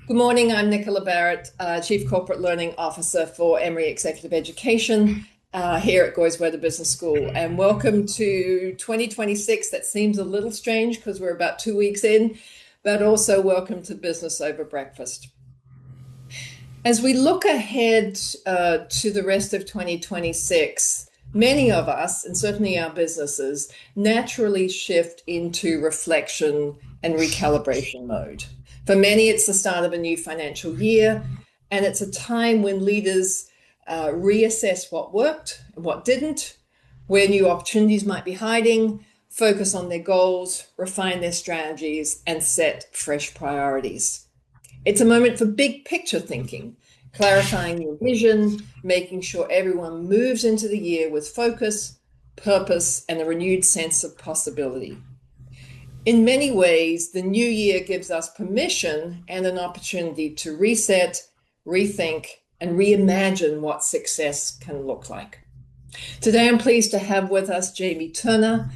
Good morning. I'm Nicola Barrett, Chief Corporate Learning Officer for Emory Executive Education here at Goizueta Business School. And welcome to 2026. That seems a little strange because we're about 2 weeks in, but also welcome to Business Over Breakfast. As we look ahead to the rest of 2026, many of us, and certainly our businesses, naturally shift into reflection and recalibration mode. For many, it's the start of a new financial year, and it's a time when leaders reassess what worked and what didn't, where new opportunities might be hiding, focus on their goals, refine their strategies, and set fresh priorities. It's a moment for big picture thinking, clarifying your vision, making sure everyone moves into the year with focus, purpose, and a renewed sense of possibility. In many ways, the new year gives us permission and an opportunity to reset, rethink, and reimagine what success can look like. Today, I'm pleased to have with us Jamie Turner,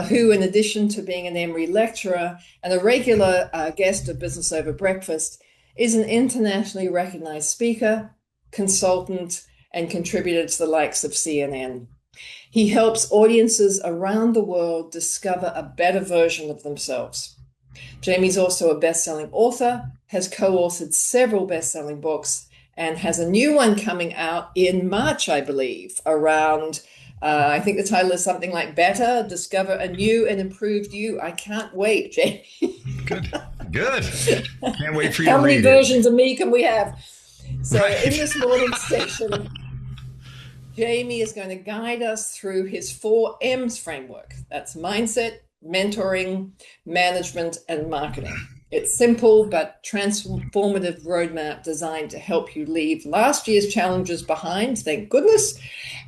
who, in addition to being an Emory lecturer and a regular guest of Business Over Breakfast, is an internationally recognized speaker, consultant, and contributor to the likes of CNN. He helps audiences around the world discover a better version of themselves. Jamie's also a best-selling author, has co-authored several best-selling books, and has a new one coming out in March, I believe, around, I think the title is something like Better, Discover a New and Improved You. I can't wait, Jamie. Good. Can't wait for you How to many read versions of me can we have? So Right. in this morning's session, Jamie is going to guide us through his 4M's framework. That's mindset, mentoring, management, and marketing. It's simple but transformative roadmap designed to help you leave last year's challenges behind, thank goodness,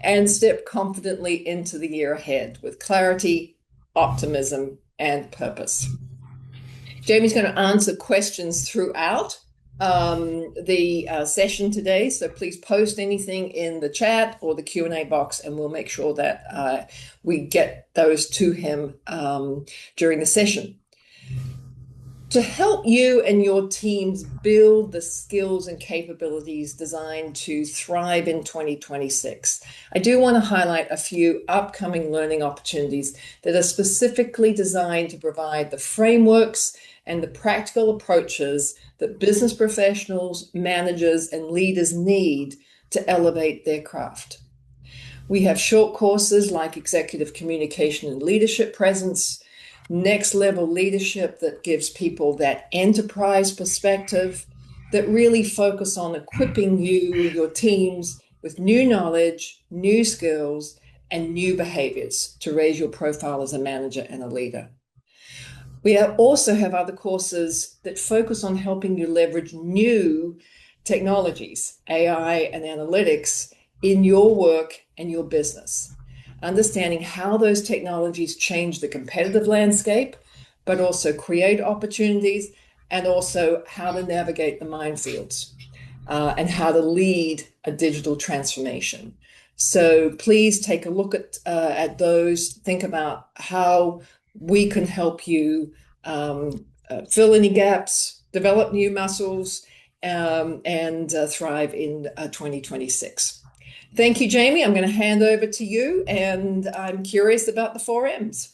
and step confidently into the year ahead with clarity, optimism, and purpose. Jamie's going to answer questions throughout the session today, so please post anything in the chat or the Q&A box, and we'll make sure that we get those to him during the session. To help you and your teams build the skills and capabilities designed to thrive in 2026, I do want to highlight a few upcoming learning opportunities that are specifically designed to provide the frameworks and the practical approaches that business professionals, managers, and leaders need to elevate their craft. We have short courses like Executive Communication and Leadership Presence, Next Level Leadership that gives people that enterprise perspective that really focus on equipping you, your teams, with new knowledge, new skills, and new behaviors to raise your profile as a manager and a leader. We also have other courses that focus on helping you leverage new technologies, AI and analytics, in your work and your business. Understanding how those technologies change the competitive landscape, but also create opportunities, and also how to navigate the minefields and how to lead a digital transformation. So please take a look at those, think about how we can help you fill any gaps, develop new muscles, and thrive in 2026. Thank you, Jamie. I'm going to hand over to you, and I'm curious about the 4M's.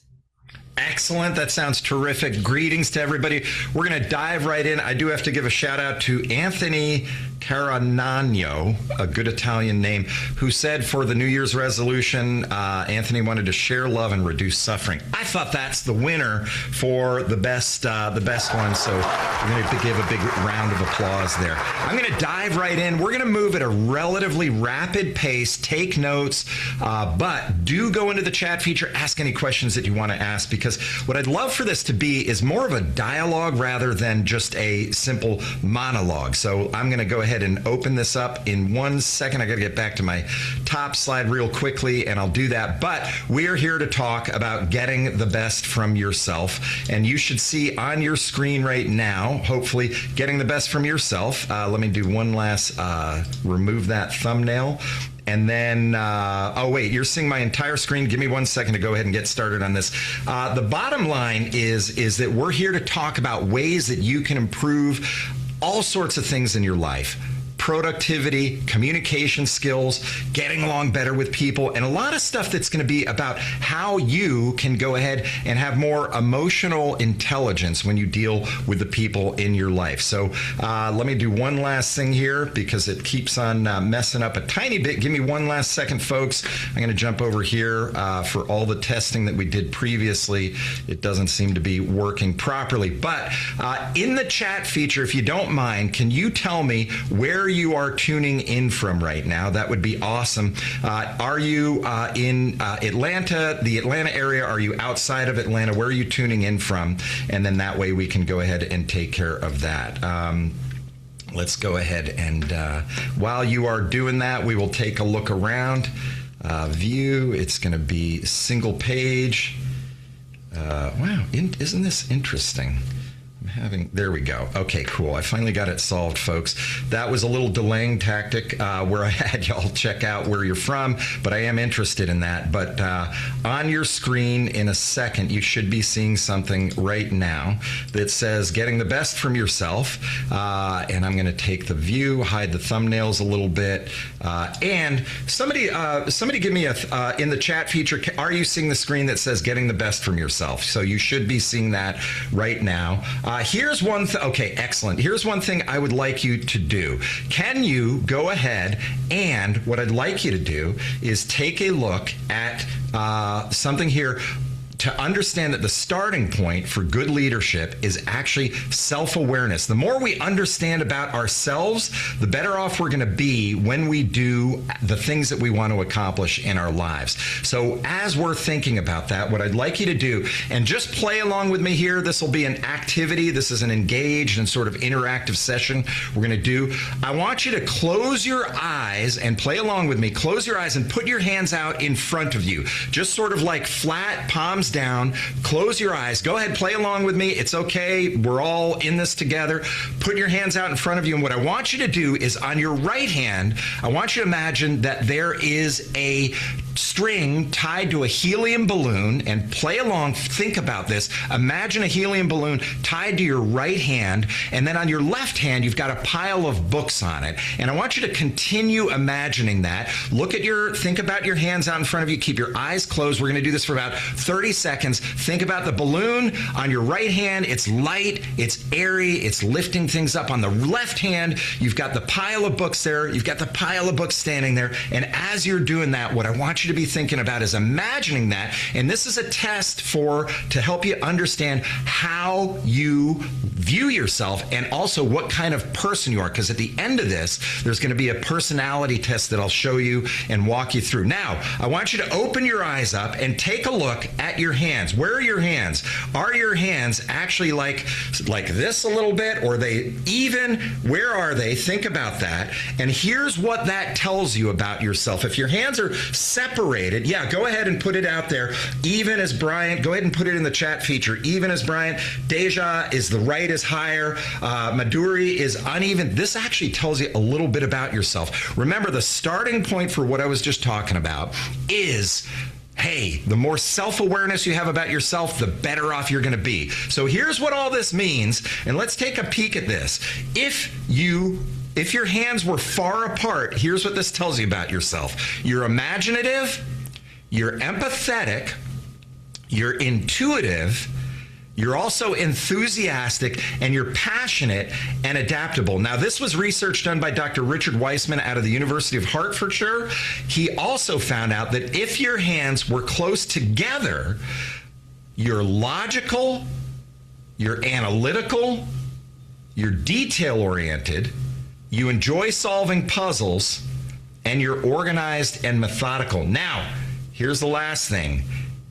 Excellent. That sounds terrific. Greetings to everybody. We're going to dive right in. I do have to give a shout out to Anthony Caragnano, a good Italian name, who said for the New Year's resolution, Anthony wanted to share love and reduce suffering. I thought that's the winner for the best one. So we're going to give a big round of applause there. I'm going to dive right in. We're going to move at a relatively rapid pace, take notes, but do go into the chat feature, ask any questions that you want to ask, because what I'd love for this to be is more of a dialogue rather than just a simple monologue. So I'm going to go ahead and open this up in 1 second. I got to get back to my top slide real quickly, and I'll do that. But we are here to talk about getting the best from yourself, and you should see on your screen right now, hopefully, getting the best from yourself. Let me do one last, remove that thumbnail. And then, oh wait, you're seeing my entire screen. Give me 1 second to go ahead and get started on this. The bottom line is that we're here to talk about ways that you can improve all sorts of things in your life. Productivity, communication skills, getting along better with people, and a lot of stuff that's going to be about how you can go ahead and have more emotional intelligence when you deal with the people in your life. So let me do one last thing here because it keeps on messing up a tiny bit. Give me one last second, folks. I'm going to jump over here for all the testing that we did previously. It doesn't seem to be working properly. But in the chat feature, if you don't mind, can you tell me where you are tuning in from right now? That would be awesome. Are you in Atlanta, the Atlanta area? Are you outside of Atlanta? Where are you tuning in from? And then that way we can go ahead and take care of that. Let's go ahead and while you are doing that, we will take a look around. View, it's going to be single page. Wow, isn't this interesting? There we go. Okay, cool. I finally got it solved, folks. That was a little delaying tactic where I had y'all check out where you're from, but I am interested in that. But on your screen in a second, you should be seeing something right now that says getting the best from yourself. And I'm going to take the view, hide the thumbnails a little bit. And somebody give me in the chat feature, are you seeing the screen that says getting the best from yourself? So you should be seeing that right now. Here's one okay, excellent. Here's one thing I would like you to do. Can you go ahead and what I'd like you to do is take a look at something here to understand that the starting point for good leadership is actually self-awareness. The more we understand about ourselves, the better off we're going to be when we do the things that we want to accomplish in our lives. So as we're thinking about that, what I'd like you to do, and just play along with me here, this will be an activity. This is an engaged and sort of interactive session we're going to do. I want you to close your eyes and play along with me. Close your eyes and put your hands out in front of you. Just sort of like flat, palms down. Close your eyes. Go ahead, play along with me. It's okay. We're all in this together. Put your hands out in front of you. And what I want you to do is on your right hand, I want you to imagine that there is a string tied to a helium balloon, and play along. Think about this. Imagine a helium balloon tied to your right hand, and then on your left hand, you've got a pile of books on it. And I want you to continue imagining that. Think about your hands out in front of you. Keep your eyes closed. We're going to do this for about 30 seconds. Think about the balloon on your right hand. It's light, it's airy, it's lifting things up. On the left hand, you've got the pile of books there. You've got the pile of books standing there. And as you're doing that, what I want you to be thinking about is imagining that. And this is a test to help you understand how you view yourself and also what kind of person you are. Because at the end of this, there's going to be a personality test that I'll show you and walk you through. Now, I want you to open your eyes up and take a look at your hands. Where are your hands? Are your hands actually like this a little bit? Or are they even? Where are they? Think about that. And here's what that tells you about yourself. If your hands are separated, yeah, go ahead and put it out there. Even as Bryant, go ahead and put it in the chat feature. Even as Bryant, Deja is the right is higher. Maduri is uneven. This actually tells you a little bit about yourself. Remember, the starting point for what I was just talking about is, hey, the more self-awareness you have about yourself, the better off you're going to be. So here's what all this means, and let's take a peek at this. If your hands were far apart, here's what this tells you about yourself. You're imaginative, you're empathetic, you're intuitive, you're also enthusiastic, and you're passionate and adaptable. Now, this was research done by Dr. Richard Weissman out of the University of Hertfordshire. He also found out that if your hands were close together, you're logical, you're analytical, you're detail-oriented, you enjoy solving puzzles, and you're organized and methodical. Now, here's the last thing.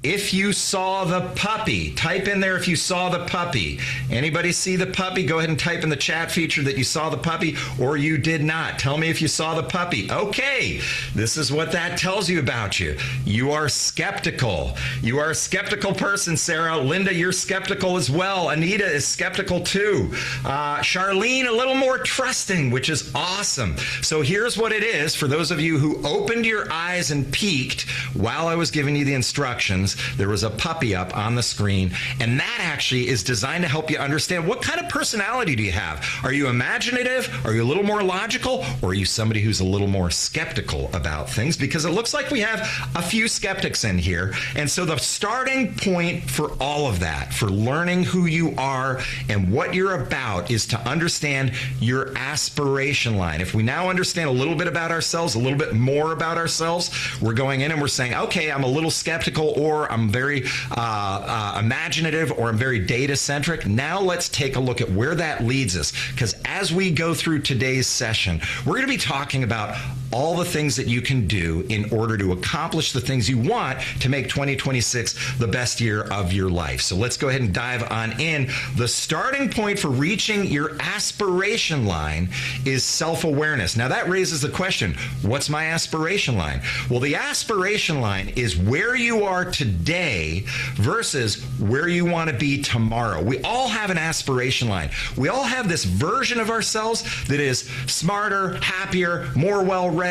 If you saw the puppy, type in there if you saw the puppy. Anybody see the puppy? Go ahead and type in the chat feature that you saw the puppy, or you did not. Tell me if you saw the puppy. Okay, this is what that tells you about you. You are skeptical. You are a skeptical person, Sarah. Linda, you're skeptical as well. Anita is skeptical too. Charlene, a little more trusting, which is awesome. So here's what it is for those of you who opened your eyes and peeked while I was giving you the instructions. things. There was a puppy up on the screen, and that actually is designed to help you understand what kind of personality do you have. Are you imaginative? Are you a little more logical? Or are you somebody who's a little more skeptical about things? Because it looks like we have a few skeptics in here. And so the starting point for all of that, for learning who you are and what you're about, is to understand your aspiration line. If we now understand a little bit about ourselves, a little bit more about ourselves, we're going in and we're saying, okay, I'm a little skeptical, or I'm very imaginative, or I'm very data centric. Now let's take a look at where that leads us. Because as we go through today's session, we're going to be talking about all the things that you can do in order to accomplish the things you want to make 2026 the best year of your life. So let's go ahead and dive on in. The starting point for reaching your aspiration line is self-awareness. Now that raises the question, what's my aspiration line? Well, the aspiration line is where you are today versus where you want to be tomorrow. We all have an aspiration line. We all have this version of ourselves that is smarter, happier, more well-read,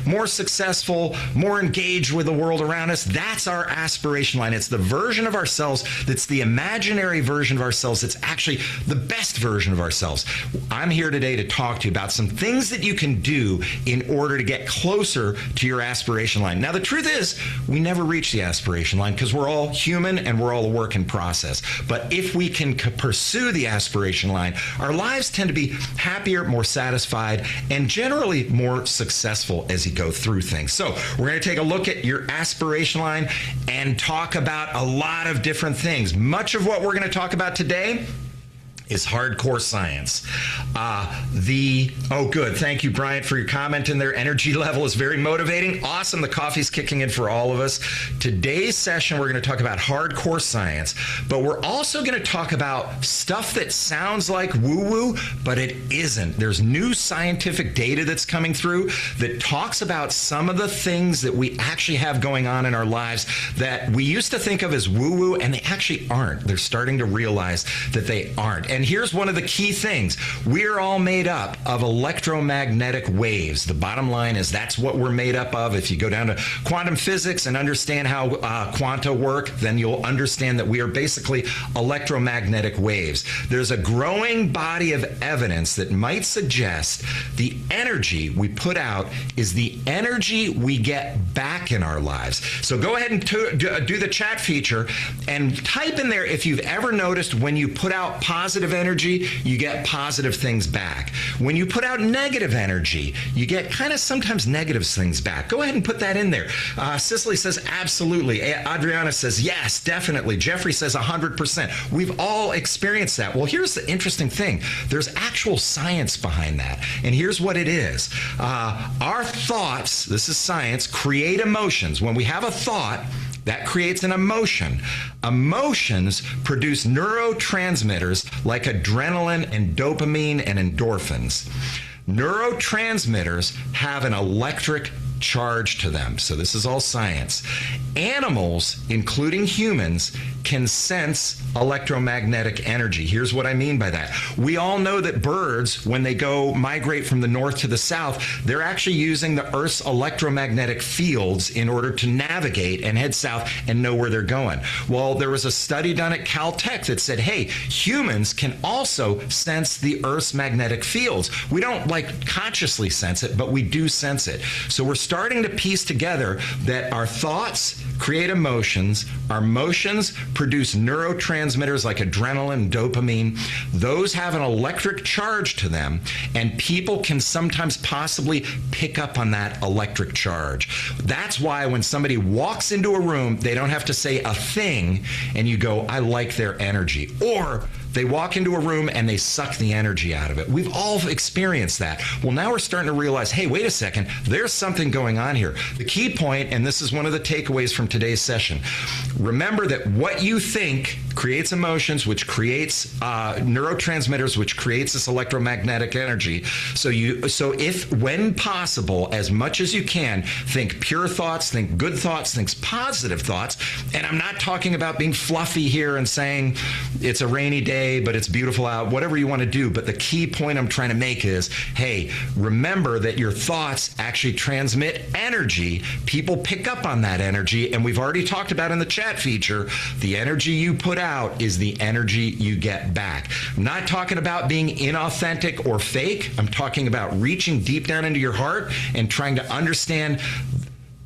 more successful, more engaged with the world around us. That's our aspiration line. It's the version of ourselves that's the imaginary version of ourselves that's actually the best version of ourselves. I'm here today to talk to you about some things that you can do in order to get closer to your aspiration line. Now, the truth is, we never reach the aspiration line because we're all human and we're all a work in process. But if we can pursue the aspiration line, our lives tend to be happier, more satisfied, and generally more successful as you go through things. So we're going to take a look at your aspiration line and talk about a lot of different things. Much of what we're going to talk about today is hardcore science. Good. Thank you, Bryant, for your comment in there. Energy level is very motivating. Awesome. The coffee's kicking in for all of us. Today's session, we're going to talk about hardcore science, but we're also going to talk about stuff that sounds like woo-woo, but it isn't. There's new scientific data that's coming through that talks about some of the things that we actually have going on in our lives that we used to think of as woo-woo, and they actually aren't. They're starting to realize that they aren't. And here's one of the key things. We're all made up of electromagnetic waves. The bottom line is that's what we're made up of. If you go down to quantum physics and understand how quanta work, then you'll understand that we are basically electromagnetic waves. There's a growing body of evidence that might suggest the energy we put out is the energy we get back in our lives. So go ahead and do the chat feature and type in there if you've ever noticed when you put out positive energy, you get positive things back. When you put out negative energy, you get kind of sometimes negative things back. Go ahead and put that in there. Cicely says absolutely. Adriana says yes, definitely. Jeffrey says 100%. We've all experienced that. Well, here's the interesting thing. There's actual science behind that. And here's what it is. Our thoughts, this is science, create emotions. When we have a thought, that creates an emotion. Emotions produce neurotransmitters like adrenaline and dopamine and endorphins. Neurotransmitters have an electric charge to them. So this is all science. Animals, including humans, can sense electromagnetic energy. Here's what I mean by that. We all know that birds, when they go migrate from the north to the south, they're actually using the Earth's electromagnetic fields in order to navigate and head south and know where they're going. Well, there was a study done at Caltech that said, hey, humans can also sense the Earth's magnetic fields. We don't consciously sense it, but we do sense it. So we're starting to piece together that our thoughts create emotions, our emotions produce neurotransmitters like adrenaline and dopamine. Those have an electric charge to them, and people can sometimes possibly pick up on that electric charge. That's why when somebody walks into a room, they don't have to say a thing, and you go, I like their energy. Or they walk into a room and they suck the energy out of it. We've all experienced that. Well, now we're starting to realize, hey, wait a second, there's something going on here. The key point, and this is one of the takeaways from today's session, remember that what you think creates emotions, which creates neurotransmitters, which creates this electromagnetic energy. So if, when possible, as much as you can, think pure thoughts, think good thoughts, think positive thoughts. And I'm not talking about being fluffy here and saying it's a rainy day, but it's beautiful out, whatever you want to do. But the key point I'm trying to make is, hey, remember that your thoughts actually transmit energy. People pick up on that energy, and we've already talked about in the chat feature, the energy you put out is the energy you get back. I'm not talking about being inauthentic or fake. I'm talking about reaching deep down into your heart and trying to understand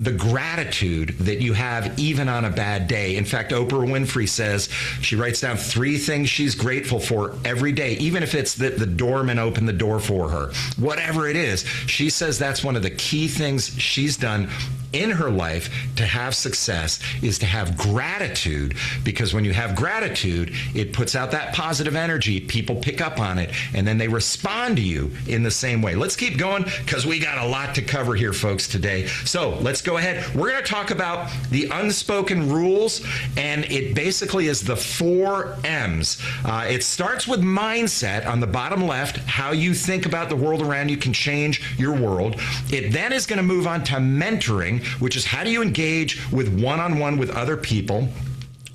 the gratitude that you have even on a bad day. In fact, Oprah Winfrey says she writes down 3 things she's grateful for every day, even if it's that the doorman opened the door for her. Whatever it is, she says that's one of the key things she's done in her life to have success is to have gratitude, because when you have gratitude, it puts out that positive energy. People pick up on it, and then they respond to you in the same way. Let's keep going because we got a lot to cover here, folks, today. So let's go ahead. We're going to talk about the unspoken rules, and it basically is the 4 M's. It starts with mindset on the bottom left. How you think about the world around you can change your world. It then is going to move on to mentoring, which is how do you engage with one-on-one with other people.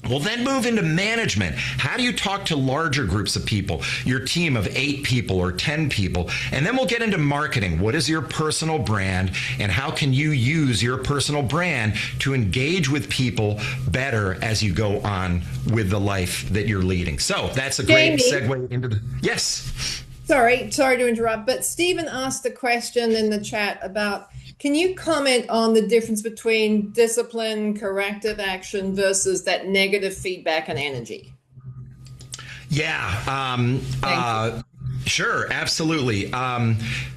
We'll then move into management. How do you talk to larger groups of people, your team of 8 people or 10 people? And then we'll get into marketing. What is your personal brand, and how can you use your personal brand to engage with people better as you go on with the life that you're leading? So that's a great segue into the... Yes. Sorry to interrupt, but Stephen asked a question in the chat about, can you comment on the difference between discipline, corrective action versus that negative feedback and energy? Yeah, sure, absolutely.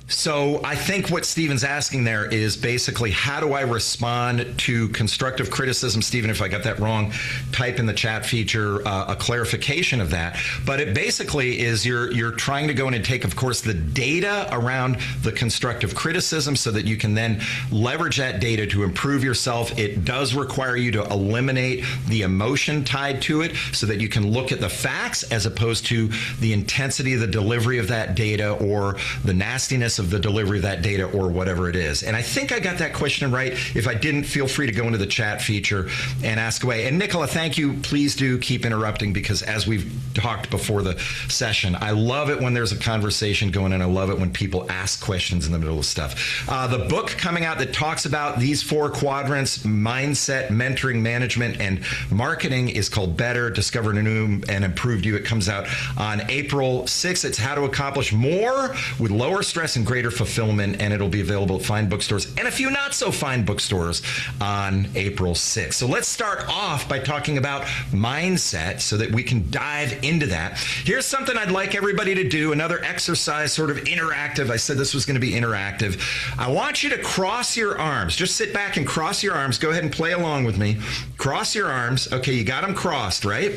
So I think what Stephen's asking there is basically, how do I respond to constructive criticism? Stephen, if I got that wrong, type in the chat feature a clarification of that. But it basically is you're trying to go in and take, of course, the data around the constructive criticism so that you can then leverage that data to improve yourself. It does require you to eliminate the emotion tied to it so that you can look at the facts as opposed to the intensity of the delivery of that data or the nastiness of the delivery of that data or whatever it is. And I think I got that question right. If I didn't, feel free to go into the chat feature and ask away. And Nicola, thank you. Please do keep interrupting, because as we've talked before the session, I love it when there's a conversation going on. I love it when people ask questions in the middle of stuff. The book coming out that talks about these 4 quadrants, mindset, mentoring, management, and marketing, is called Better, Discover a New and Improved You. It comes out on April 6th. It's how to accomplish more with lower stress and greater fulfillment, and it'll be available at fine bookstores and a few not so fine bookstores on April 6th. So let's start off by talking about mindset so that we can dive into that. Here's something I'd like everybody to do, another exercise, sort of interactive. I said this was going to be interactive. I want you to cross your arms. Just sit back and cross your arms. Go ahead and play along with me. Cross your arms. Okay, you got them crossed, right?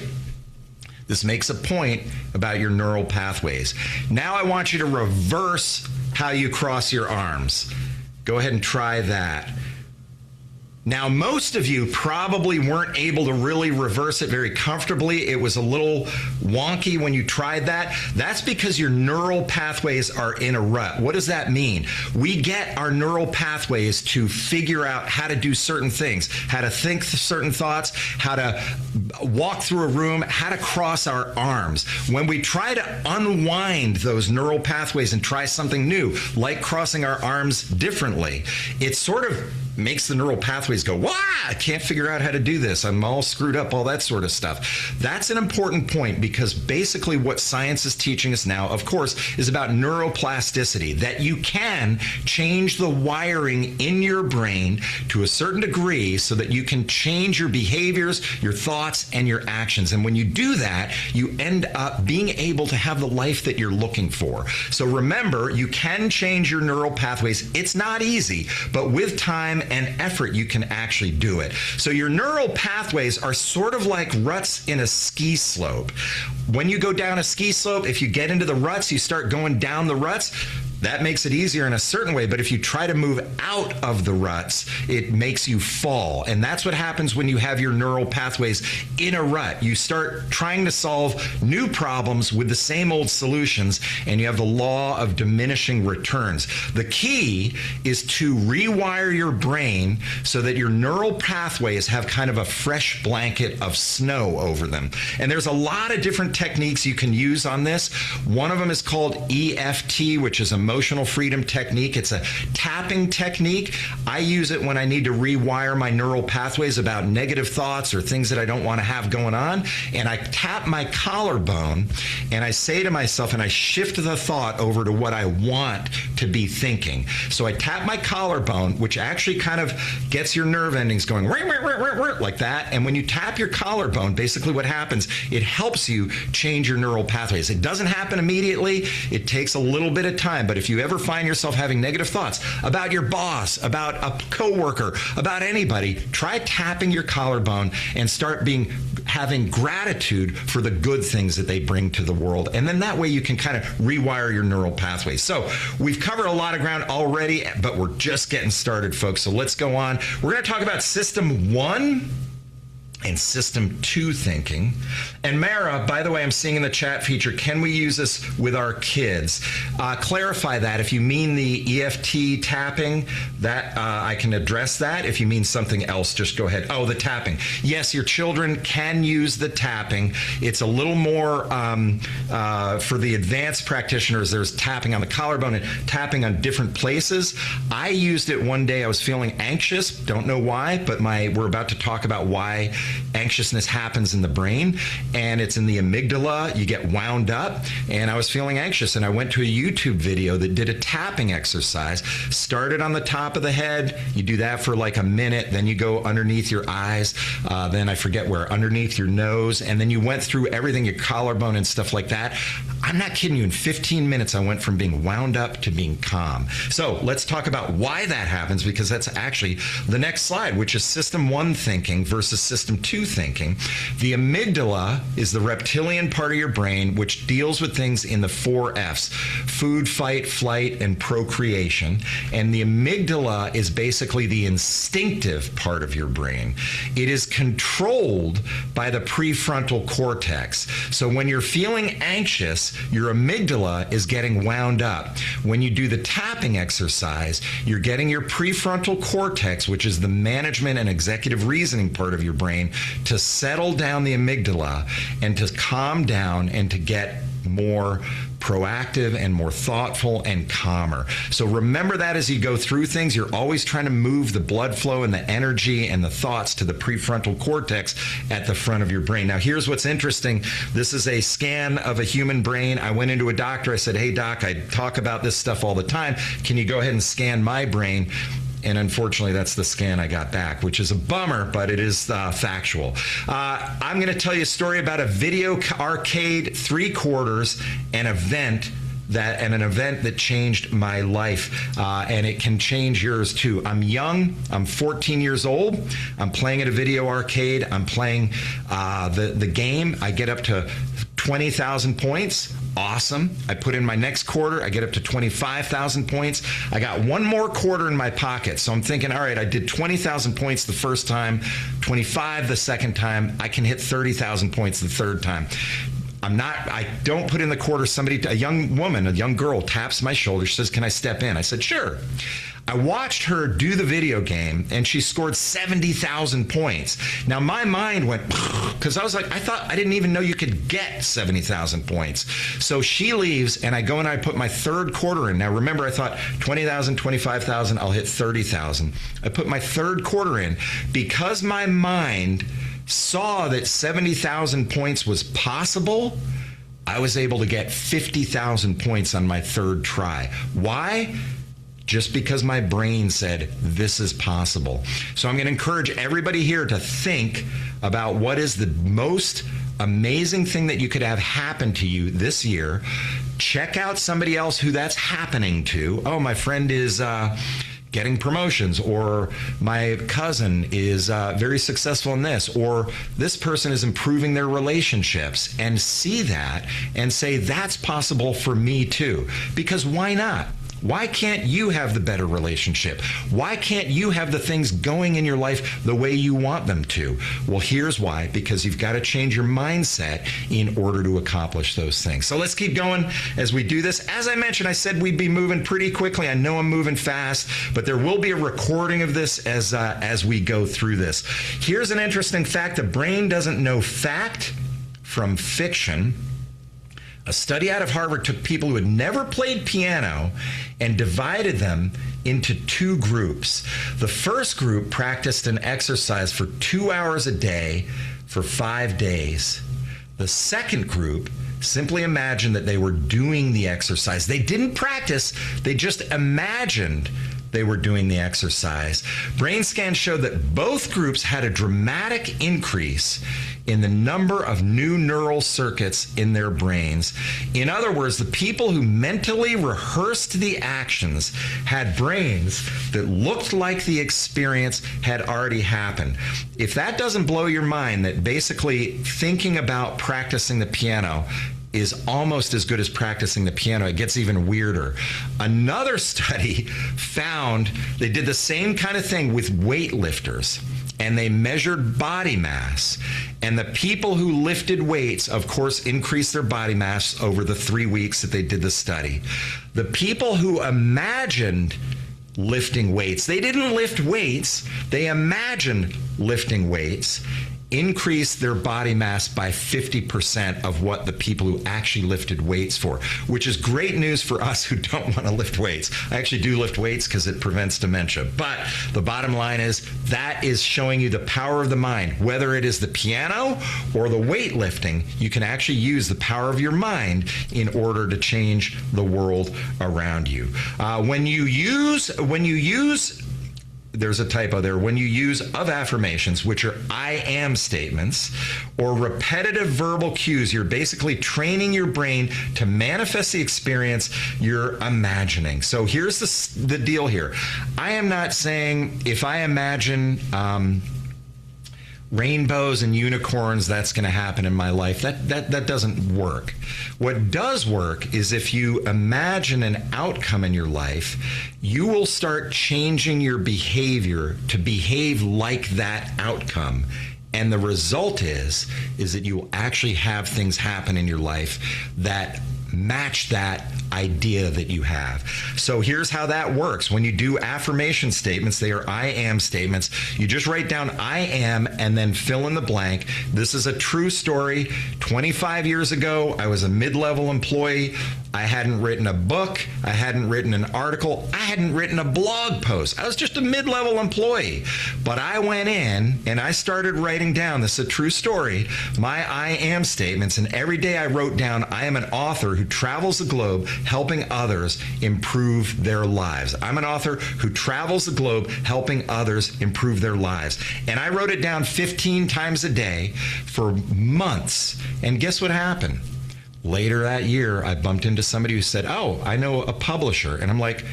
This makes a point about your neural pathways. Now I want you to reverse how you cross your arms. Go ahead and try that. Now, most of you probably weren't able to really reverse it very comfortably. It was a little wonky when you tried that. That's because your neural pathways are in a rut. What does that mean? We get our neural pathways to figure out how to do certain things, how to think certain thoughts, how to walk through a room, how to cross our arms. When we try to unwind those neural pathways and try something new, like crossing our arms differently, it sort of makes the neural pathways go, "Wah! I can't figure out how to do this. I'm all screwed up," all that sort of stuff. That's an important point, because basically what science is teaching us now, of course, is about neuroplasticity, that you can change the wiring in your brain to a certain degree so that you can change your behaviors, your thoughts, and your actions. And when you do that, you end up being able to have the life that you're looking for. So remember, you can change your neural pathways. It's not easy, but with time and effort, you can actually do it. So your neural pathways are sort of like ruts in a ski slope. When you go down a ski slope, if you get into the ruts, you start going down the ruts. That makes it easier in a certain way, but if you try to move out of the ruts, it makes you fall. And that's what happens when you have your neural pathways in a rut. You start trying to solve new problems with the same old solutions, and you have the law of diminishing returns. The key is to rewire your brain so that your neural pathways have kind of a fresh blanket of snow over them. And there's a lot of different techniques you can use on this. One of them is called EFT, which is emotional freedom technique. It's a tapping technique. I use it when I need to rewire my neural pathways about negative thoughts or things that I don't want to have going on. And I tap my collarbone and I say to myself, and I shift the thought over to what I want to be thinking. So I tap my collarbone, which actually kind of gets your nerve endings going like that. And when you tap your collarbone, basically what happens, it helps you change your neural pathways. It doesn't happen immediately. It takes a little bit of time. But if you ever find yourself having negative thoughts about your boss, about a coworker, about anybody, try tapping your collarbone and start having gratitude for the good things that they bring to the world. And then that way you can kind of rewire your neural pathways. So we've covered a lot of ground already, but we're just getting started, folks. So let's go on. We're going to talk about System 1 and System 2 thinking. And Mara, by the way, I'm seeing in the chat feature, can we use this with our kids? Clarify that. If you mean the EFT tapping, that I can address that. If you mean something else, just go ahead. Oh, the tapping. Yes, your children can use the tapping. It's a little more for the advanced practitioners. There's tapping on the collarbone and tapping on different places. I used it one day. I was feeling anxious. Don't know why, but we're about to talk about why anxiousness happens in the brain, and it's in the amygdala. You get wound up, and I was feeling anxious, and I went to a YouTube video that did a tapping exercise. Started on the top of the head. You do that for like a minute, then you go underneath your eyes, then I forget where, underneath your nose, and then you went through everything, your collarbone and stuff like that. I'm not kidding you, in 15 minutes I went from being wound up to being calm. So let's talk about why that happens, because that's actually the next slide, which is System 1 thinking versus System 2 thinking. The amygdala is the reptilian part of your brain which deals with things in the 4 F's: food, fight, flight, and procreation. And the amygdala is basically the instinctive part of your brain. It is controlled by the prefrontal cortex. So when you're feeling anxious, your amygdala is getting wound up. When you do the tapping exercise, you're getting your prefrontal cortex, which is the management and executive reasoning part of your brain, to settle down the amygdala and to calm down and to get more proactive and more thoughtful and calmer. So remember that as you go through things, you're always trying to move the blood flow and the energy and the thoughts to the prefrontal cortex at the front of your brain. Now, here's what's interesting. This is a scan of a human brain. I went into a doctor. I said, hey, doc, I talk about this stuff all the time. Can you go ahead and scan my brain? And unfortunately, that's the scan I got back, which is a bummer, but it is factual. I'm going to tell you a story about a video arcade 3/4 an event that changed my life, and it can change yours too. I'm young. I'm 14 years old. I'm playing at a video arcade. I'm playing the game. I get up to 20,000 points. Awesome. I put in my next quarter. I get up to 25,000 points. I got one more quarter in my pocket. So I'm thinking, all right, I did 20,000 points the first time, 25 the second time. I can hit 30,000 points the third time. I don't put in the quarter. A young woman, a young girl taps my shoulder. She says, can I step in? I said, sure. I watched her do the video game, and she scored 70,000 points. Now, my mind went, because I was like, I didn't even know you could get 70,000 points. So she leaves, and I go and I put my third quarter in. Now, remember, I thought 20,000, 25,000, I'll hit 30,000. I put my third quarter in. Because my mind saw that 70,000 points was possible, I was able to get 50,000 points on my third try. Why? Just because my brain said, this is possible. So I'm going to encourage everybody here to think about what is the most amazing thing that you could have happen to you this year. Check out somebody else who that's happening to. Oh, my friend is getting promotions, or my cousin is very successful in this, or this person is improving their relationships, and see that and say, that's possible for me too. Because why not? Why can't you have the better relationship? Why can't you have the things going in your life the way you want them to? Well, here's why. Because you've got to change your mindset in order to accomplish those things. So let's keep going as we do this. As I mentioned, I said we'd be moving pretty quickly. I know I'm moving fast, but there will be a recording of this as we go through this. Here's an interesting fact. The brain doesn't know fact from fiction, A study out of Harvard took people who had never played piano and divided them into two groups. The first group practiced an exercise for 2 hours a day for 5 days. The second group simply imagined that they were doing the exercise. They didn't practice, they just imagined they were doing the exercise. Brain scans showed that both groups had a dramatic increase in the number of new neural circuits in their brains. In other words, the people who mentally rehearsed the actions had brains that looked like the experience had already happened. If that doesn't blow your mind, that basically thinking about practicing the piano is almost as good as practicing the piano, it gets even weirder. Another study found they did the same kind of thing with weightlifters, and they measured body mass. And the people who lifted weights, of course, increased their body mass over the 3 weeks that they did the study. The people who imagined lifting weights, they didn't lift weights, they imagined lifting weights, increased their body mass by 50% of what the people who actually lifted weights for, which is great news for us who don't want to lift weights. I actually do lift weights because it prevents dementia. But the bottom line is that is showing you the power of the mind. Whether it is the piano or the weightlifting, you can actually use the power of your mind in order to change the world around you. When you use there's a typo there. When you use of affirmations, which are I am statements, or repetitive verbal cues, you're basically training your brain to manifest the experience you're imagining. So here's the deal here. I am not saying if I imagine rainbows and unicorns, that's going to happen in my life. That doesn't work. What does work is if you imagine an outcome in your life, you will start changing your behavior to behave like that outcome. And the result is that you will actually have things happen in your life that match that idea that you have. So here's how that works. When you do affirmation statements, they are I am statements. You just write down I am and then fill in the blank. This is a true story. 25 years ago, I was a mid-level employee. I hadn't written a book. I hadn't written an article. I hadn't written a blog post. I was just a mid-level employee. But I went in and I started writing down, this is a true story, my I am statements. And every day I wrote down, I am an author who travels the globe helping others improve their lives. I'm an author who travels the globe helping others improve their lives. And I wrote it down 15 times a day for months. And guess what happened? Later that year, I bumped into somebody who said, oh, I know a publisher. And I'm like,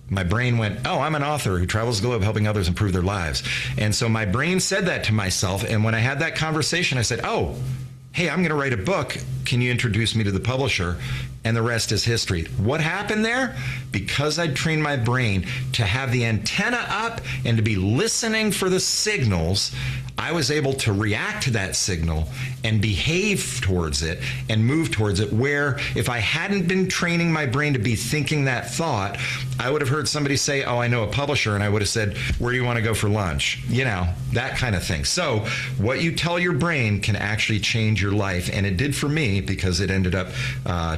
my brain went, oh, I'm an author who travels the globe helping others improve their lives. And so my brain said that to myself. And when I had that conversation, I said, oh, hey, I'm going to write a book. Can you introduce me to the publisher? And the rest is history. What happened there? Because I'd trained my brain to have the antenna up and to be listening for the signals, I was able to react to that signal and behave towards it and move towards it, where if I hadn't been training my brain to be thinking that thought, I would have heard somebody say, oh, I know a publisher, and I would have said, where do you want to go for lunch? You know, that kind of thing. So what you tell your brain can actually change your life, and it did for me because it ended up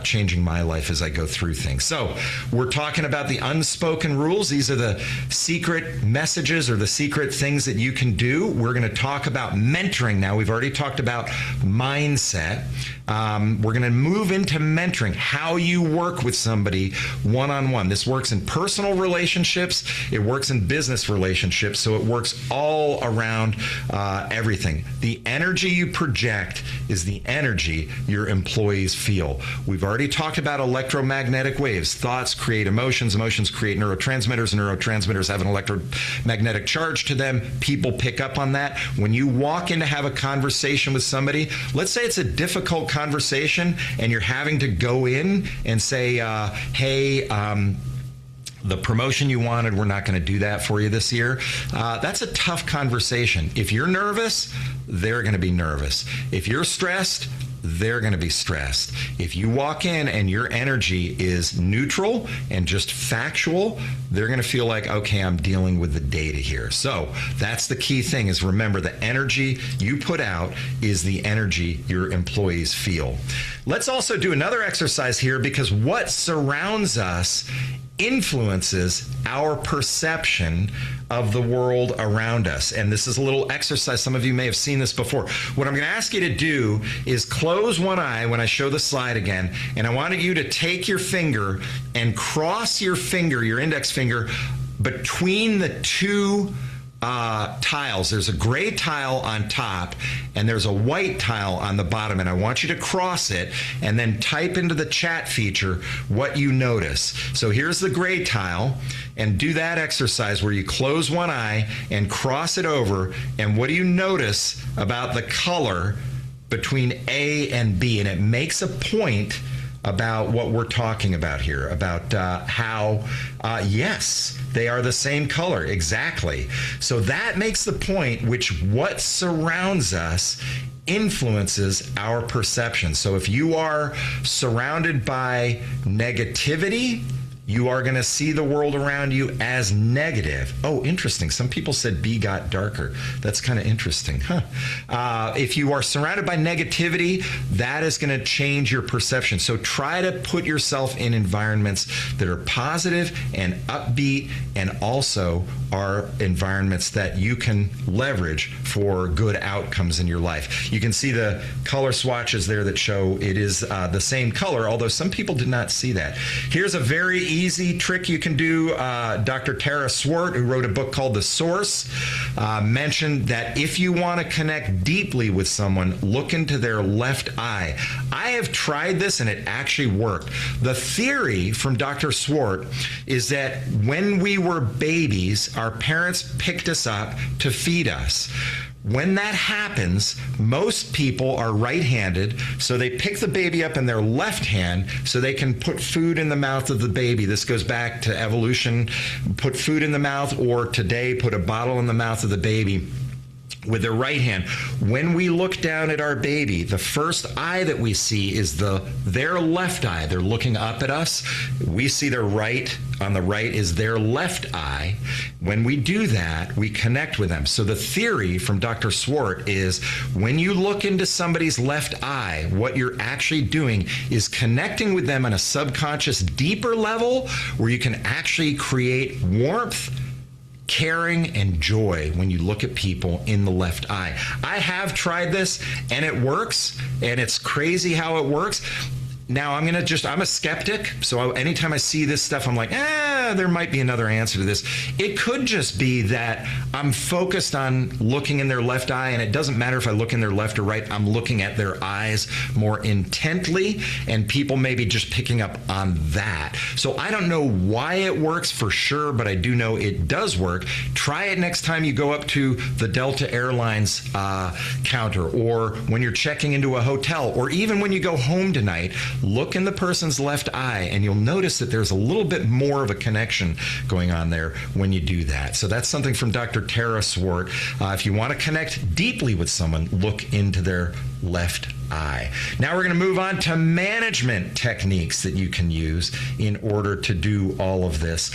changing my life as I go through things. So we're talking about the unspoken rules. These are the secret messages or the secret things that you can do. We're going to talk about mentoring now. We've already talked about mindset. We're going to move into mentoring, how you work with somebody one-on-one. This works in personal relationships. It works in business relationships. So it works all around everything. The energy you project is the energy your employees feel. We've already talked about electromagnetic waves. Thoughts create emotions. Emotions create neurotransmitters. Neurotransmitters have an electromagnetic charge to them. People pick up on that. When you walk in to have a conversation with somebody, let's say it's a difficult conversation and you're having to go in and say, hey, the promotion you wanted, we're not going to do that for you this year. That's a tough conversation. If you're nervous, they're going to be nervous. If you're stressed, they're going to be stressed. If you walk in and your energy is neutral and just factual, they're going to feel like, okay, I'm dealing with the data here. So that's the key thing, is remember, the energy you put out is the energy your employees feel. Let's also do another exercise here, because what surrounds us influences our perception of the world around us. And this is a little exercise. Some of you may have seen this before. What I'm going to ask you to do is close one eye when I show the slide again. And I wanted you to take your finger and cross your finger, your index finger, between the two tiles. There's a gray tile on top and there's a white tile on the bottom, and I want you to cross it and then type into the chat feature what you notice. So here's the gray tile, and do that exercise where you close one eye and cross it over, and what do you notice about the color between A and B? And it makes a point about what we're talking about here, about how, yes, they are the same color, exactly. So that makes the point, which what surrounds us influences our perception. So if you are surrounded by negativity, you are going to see the world around you as negative. Oh, interesting. Some people said B got darker. That's kind of interesting, huh? If you are surrounded by negativity, that is going to change your perception. So try to put yourself in environments that are positive and upbeat, and also are environments that you can leverage for good outcomes in your life. You can see the color swatches there that show it is the same color, although some people did not see that. Here's a very easy trick you can do. Dr. Tara Swart, who wrote a book called The Source, mentioned that if you want to connect deeply with someone, look into their left eye. I have tried this and it actually worked. The theory from Dr. Swart is that when we were babies, our parents picked us up to feed us. When that happens, most people are right-handed, so they pick the baby up in their left hand so they can put food in the mouth of the baby. This goes back to evolution. Put food in the mouth, or today, put a bottle in the mouth of the baby with their right hand. When we look down at our baby, the first eye that we see is their left eye. They're looking up at us. We see their right. On the right is their left eye. When we do that, we connect with them. So the theory from Dr. Swart is when you look into somebody's left eye, what you're actually doing is connecting with them on a subconscious, deeper level, where you can actually create warmth, caring, and joy when you look at people in the left eye. I have tried this and it works, and it's crazy how it works. Now, I'm a skeptic, so anytime I see this stuff, I'm like, there might be another answer to this. It could just be that I'm focused on looking in their left eye, and it doesn't matter if I look in their left or right, I'm looking at their eyes more intently, and people may be just picking up on that. So I don't know why it works for sure, but I do know it does work. Try it next time you go up to the Delta Airlines counter, or when you're checking into a hotel, or even when you go home tonight. Look in the person's left eye, and you'll notice that there's a little bit more of a connection going on there when you do that. So that's something from Dr. Tara Swart. If you want to connect deeply with someone, look into their left eye. Now we're going to move on to management techniques that you can use in order to do all of this.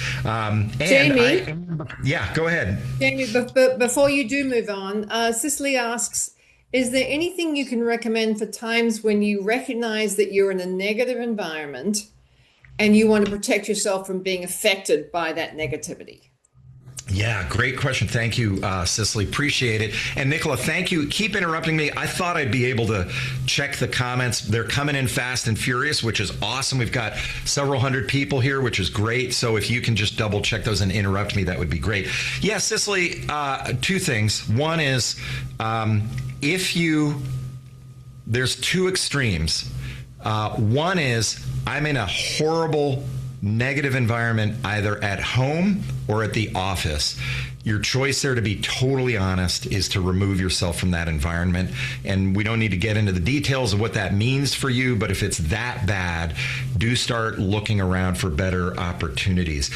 Jamie? Yeah, go ahead. Jamie, before you do move on, Cicely asks, is there anything you can recommend for times when you recognize that you're in a negative environment and you want to protect yourself from being affected by that negativity? Yeah, great question. Thank you, Cicely. Appreciate it. And Nicola, thank you. Keep interrupting me. I thought I'd be able to check the comments. They're coming in fast and furious, which is awesome. We've got several hundred people here, which is great. So if you can just double check those and interrupt me, that would be great. Yeah, Cicely, two things. One is there's two extremes. One is I'm in a horrible negative environment either at home or at the office. Your choice there, to be totally honest, is to remove yourself from that environment. And we don't need to get into the details of what that means for you, but if it's that bad, do start looking around for better opportunities.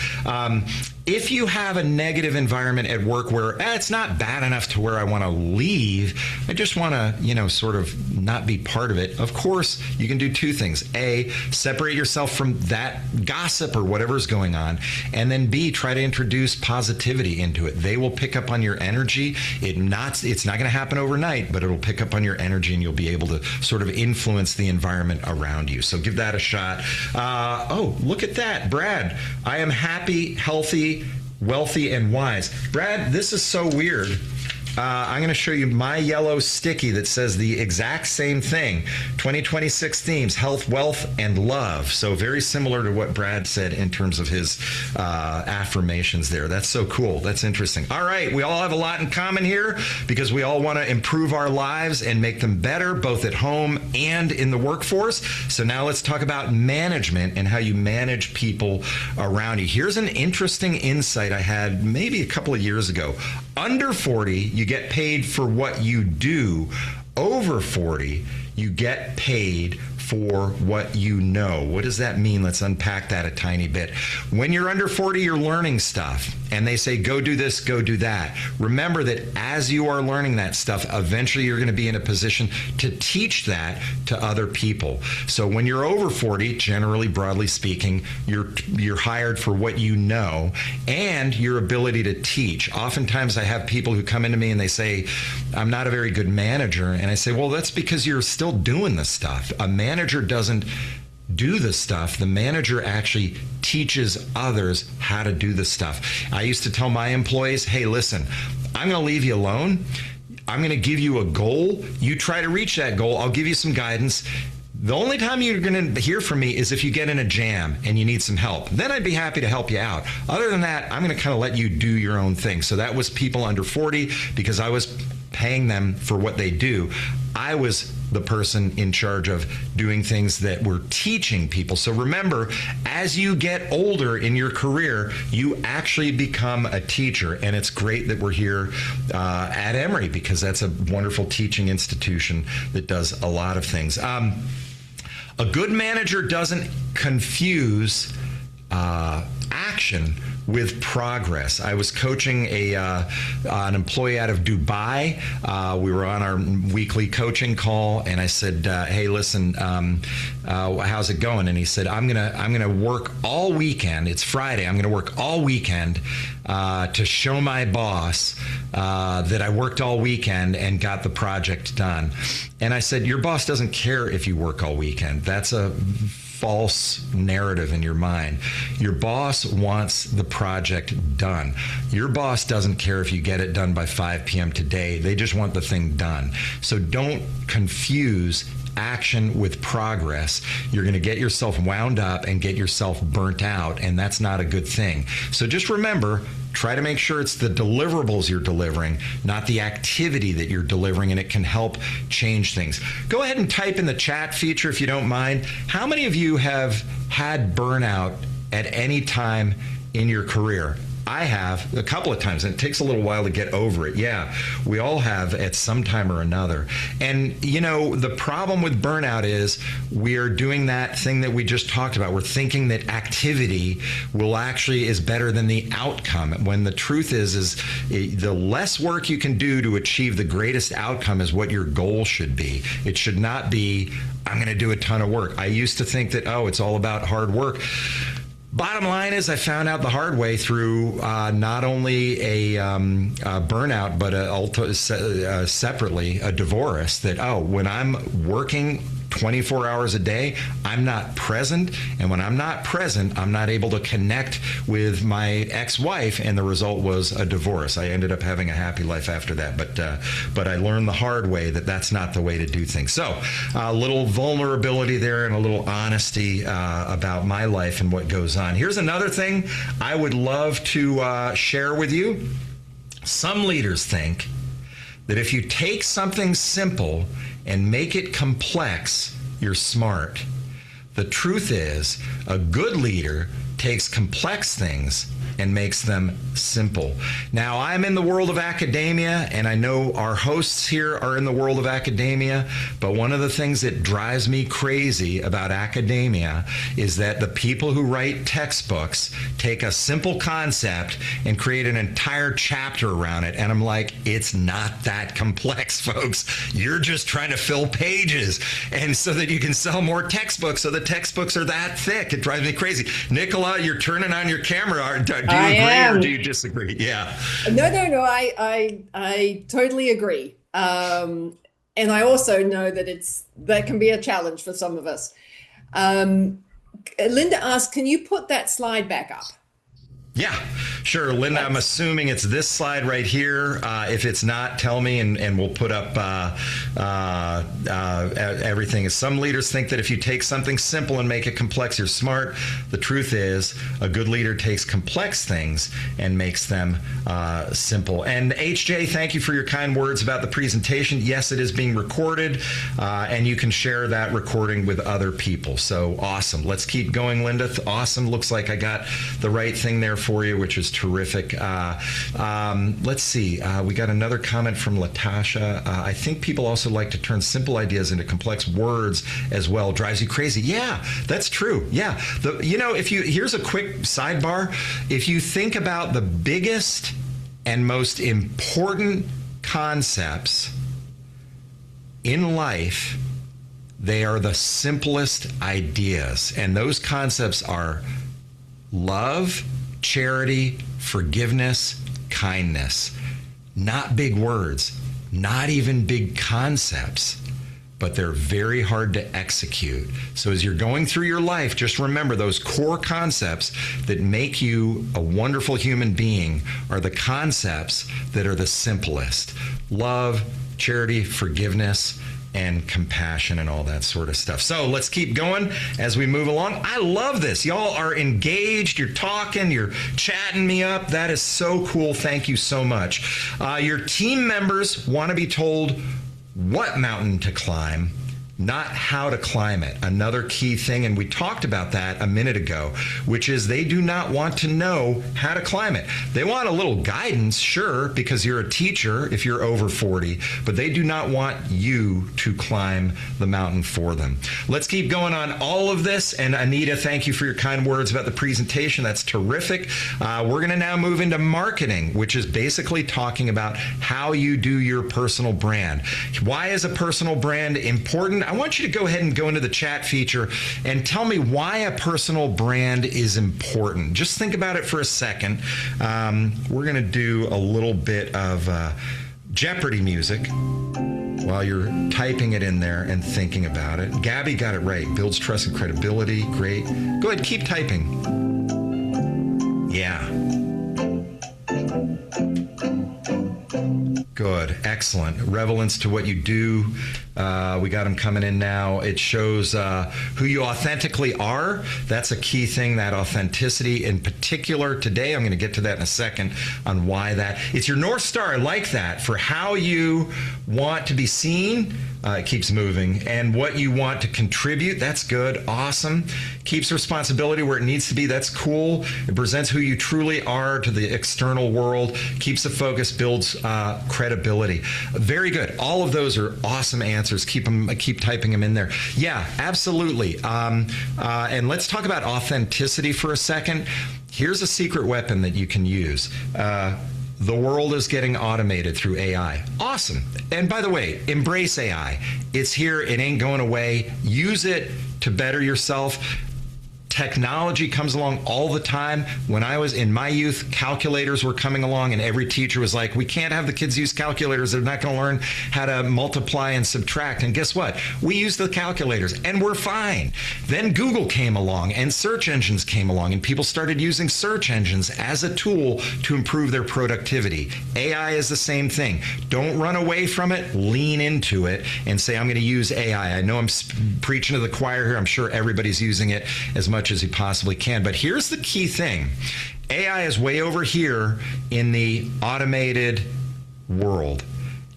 if you have a negative environment at work where it's not bad enough to where I want to leave, I just want to, sort of not be part of it, of course, you can do two things. A, separate yourself from that gossip or whatever's going on. And then B, try to introduce positivity into it. They will pick up on your energy. It's not going to happen overnight, but it'll pick up on your energy and you'll be able to sort of influence the environment around you. So give that a shot. Oh, look at that. Brad, I am happy, healthy, wealthy, and wise. Brad, this is so weird. I'm going to show you my yellow sticky that says the exact same thing. 2026 themes, health, wealth, and love. So very similar to what Brad said in terms of his affirmations there. That's so cool. That's interesting. All right. We all have a lot in common here because we all want to improve our lives and make them better, both at home and in the workforce. So now let's talk about management and how you manage people around you. Here's an interesting insight I had maybe a couple of years ago. Under 40, you get paid for what you do. Over 40, you get paid for what you know. What does that mean? Let's unpack that a tiny bit. When you're under 40, you're learning stuff, and they say, go do this, go do that. Remember that as you are learning that stuff, eventually you're going to be in a position to teach that to other people. So when you're over 40, generally, broadly speaking, you're hired for what you know and your ability to teach. Oftentimes I have people who come into me and they say, I'm not a very good manager. And I say, well, that's because you're still doing the stuff. A manager doesn't do the stuff. The manager actually teaches others how to do the stuff. I used to tell my employees, hey, listen, I'm going to leave you alone. I'm going to give you a goal. You try to reach that goal. I'll give you some guidance. The only time you're going to hear from me is if you get in a jam and you need some help. Then I'd be happy to help you out. Other than that, I'm going to kind of let you do your own thing. So that was people under 40 because I was paying them for what they do. I was the person in charge of doing things that were teaching people. So remember, as you get older in your career, you actually become a teacher. And it's great that we're here at Emory because that's a wonderful teaching institution that does a lot of things. A good manager doesn't confuse action with progress. I was coaching an employee out of Dubai. We were on our weekly coaching call, and I said, "Hey, listen, how's it going?" And he said, "I'm gonna work all weekend. It's Friday. I'm gonna work all weekend to show my boss that I worked all weekend and got the project done." And I said, "Your boss doesn't care if you work all weekend. That's a false narrative in your mind. Your boss wants the project done. Your boss doesn't care if you get it done by 5 p.m. today. They just want the thing done. So don't confuse action with progress. You're going to get yourself wound up and get yourself burnt out, and that's not a good thing. So just remember, try to make sure it's the deliverables you're delivering, not the activity that you're delivering, and it can help change things. Go ahead and type in the chat feature if you don't mind. How many of you have had burnout at any time in your career? I have a couple of times, and it takes a little while to get over it. Yeah, we all have at some time or another. And, the problem with burnout is we are doing that thing that we just talked about. We're thinking that activity is better than the outcome, when the truth is the less work you can do to achieve the greatest outcome is what your goal should be. It should not be, I'm going to do a ton of work. I used to think that, it's all about hard work. Bottom line is I found out the hard way through not only a burnout, but separately a divorce, that, when I'm working 24 hours a day, I'm not present. And when I'm not present, I'm not able to connect with my ex-wife. And the result was a divorce. I ended up having a happy life after that. But I learned the hard way that that's not the way to do things. So a little vulnerability there and a little honesty about my life and what goes on. Here's another thing I would love to share with you. Some leaders think that if you take something simple and make it complex, you're smart. The truth is, a good leader takes complex things and makes them simple. Now, I'm in the world of academia, and I know our hosts here are in the world of academia, but one of the things that drives me crazy about academia is that the people who write textbooks take a simple concept and create an entire chapter around it, and I'm like, it's not that complex, folks. You're just trying to fill pages, and so that you can sell more textbooks, so the textbooks are that thick. It drives me crazy. Nicola, you're turning on your camera. Do you agree or do you disagree? Yeah. No. I totally agree. And I also know that that can be a challenge for some of us. Linda asked, can you put that slide back up? Yeah, sure. Linda, I'm assuming it's this slide right here. If it's not, tell me, and we'll put up everything. Some leaders think that if you take something simple and make it complex, you're smart. The truth is, a good leader takes complex things and makes them simple. And HJ, thank you for your kind words about the presentation. Yes, it is being recorded, and you can share that recording with other people. So awesome. Let's keep going, Linda. Awesome. Looks like I got the right thing there for you, which is terrific. Let's see. We got another comment from Latasha. I think people also like to turn simple ideas into complex words as well. Drives you crazy. Yeah, that's true. Yeah. Here's a quick sidebar. If you think about the biggest and most important concepts in life, they are the simplest ideas. And those concepts are love, charity, forgiveness, kindness. Not big words, not even big concepts, but they're very hard to execute. So as you're going through your life, just remember those core concepts that make you a wonderful human being are the concepts that are the simplest. Love, charity, forgiveness, and compassion and all that sort of stuff. So let's keep going as we move along. I love this. Y'all are engaged. You're talking. You're chatting me up. That is so cool. Thank you so much. Your team members want to be told what mountain to climb, not how to climb it. Another key thing, and we talked about that a minute ago, which is they do not want to know how to climb it. They want a little guidance, sure, because you're a teacher if you're over 40, but they do not want you to climb the mountain for them. Let's keep going on all of this. And Anita, thank you for your kind words about the presentation. That's terrific. We're going to now move into marketing, which is basically talking about how you do your personal brand. Why is a personal brand important? I want you to go ahead and go into the chat feature and tell me why a personal brand is important. Just think about it for a second. We're going to do a little bit of Jeopardy music while you're typing it in there and thinking about it. Gabby got it right. Builds trust and credibility. Great. Go ahead, keep typing. Yeah. Good. Excellent. Relevance to what you do. We got them coming in now. It shows who you authentically are. That's a key thing, that authenticity in particular. Today, I'm going to get to that in a second on why that. It's your North Star. I like that for how you want to be seen. It keeps moving. And what you want to contribute. That's good. Awesome. Keeps responsibility where it needs to be. That's cool. It presents who you truly are to the external world. Keeps the focus. Builds credibility. Very good. All of those are awesome answers. Keep typing them in there. Yeah, absolutely. And let's talk about authenticity for a second. Here's a secret weapon that you can use. The world is getting automated through AI. Awesome. And by the way, embrace AI. It's here. It ain't going away. Use it to better yourself. Technology comes along all the time. When I was in my youth, calculators were coming along, and every teacher was like, we can't have the kids use calculators. They're not going to learn how to multiply and subtract. And guess what? We use the calculators, and we're fine. Then Google came along, and search engines came along, and people started using search engines as a tool to improve their productivity. AI is the same thing. Don't run away from it. Lean into it and say, I'm going to use AI. I know I'm preaching to the choir here. I'm sure everybody's using it as much as he possibly can. But here's the key thing. AI is way over here in the automated world.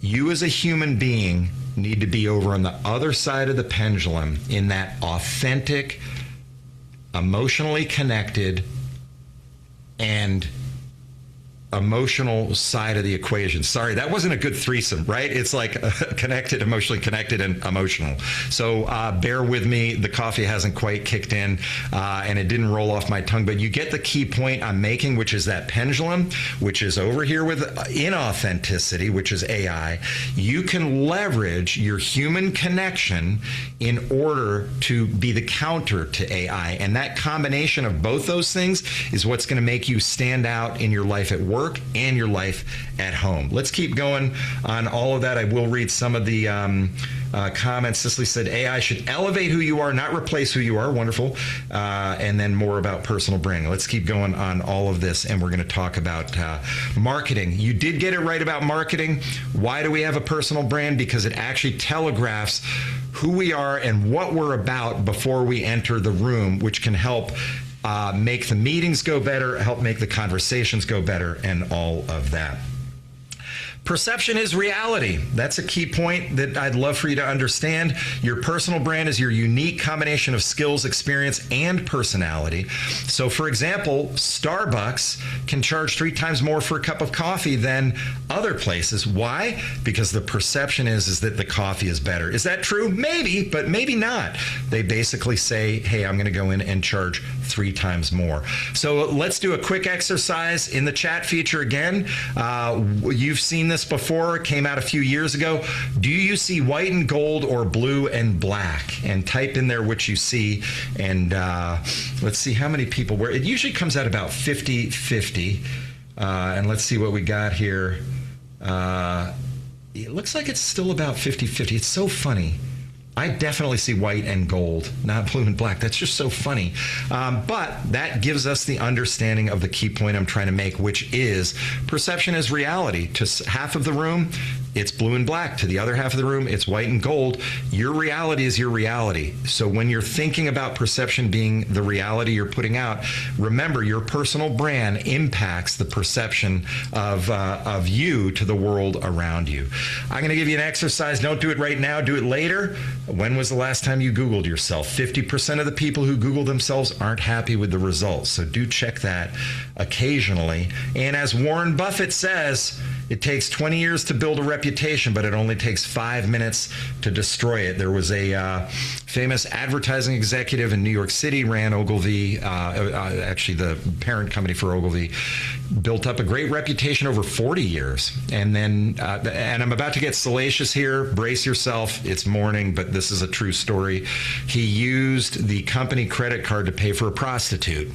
You as a human being need to be over on the other side of the pendulum in that authentic, emotionally connected, and emotional side of the equation. Sorry, that wasn't a good threesome, right? It's like connected, emotionally connected, and emotional. So bear with me. The coffee hasn't quite kicked in, and it didn't roll off my tongue, but you get the key point I'm making, which is that pendulum, which is over here with inauthenticity, which is AI. You can leverage your human connection in order to be the counter to AI. And that combination of both those things is what's going to make you stand out in your life at work and your life at home. Let's keep going on all of that. I will read some of the comments. Cicely said AI should elevate who you are, not replace who you are. Wonderful. And then more about personal branding. Let's keep going on all of this, and we're going to talk about marketing. You did get it right about marketing. Why do we have a personal brand? Because it actually telegraphs who we are and what we're about before we enter the room, which can help make the meetings go better, help make the conversations go better, and all of that. Perception is reality. That's a key point that I'd love for you to understand. Your personal brand is your unique combination of skills, experience, and personality. So, for example, Starbucks can charge 3 times more for a cup of coffee than other places. Why? Because the perception is that the coffee is better. Is that true? Maybe, but maybe not. They basically say, hey, I'm going to go in and charge 3 times more. So let's do a quick exercise in the chat feature again. You've seen this before. It came out a few years ago. Do you see white and gold or blue and black? And type in there what you see. And let's see how many people were. It usually comes out about 50-50. And let's see what we got here. It looks like it's still about 50-50. It's so funny. I definitely see white and gold, not blue and black. That's just so funny. But that gives us the understanding of the key point I'm trying to make, which is perception is reality. To half of the room, it's blue and black. To the other half of the room, it's white and gold. Your reality is your reality. So when you're thinking about perception being the reality you're putting out, remember your personal brand impacts the perception of you to the world around you. I'm going to give you an exercise. Don't do it right now. Do it later. When was the last time you Googled yourself? 50% of the people who Google themselves aren't happy with the results. So do check that occasionally. And as Warren Buffett says, it takes 20 years to build a reputation, but it only takes 5 minutes to destroy it. There was a famous advertising executive in New York City, ran Ogilvy, actually the parent company for Ogilvy, built up a great reputation over 40 years. And then, and I'm about to get salacious here, brace yourself, it's morning, but this is a true story. He used the company credit card to pay for a prostitute.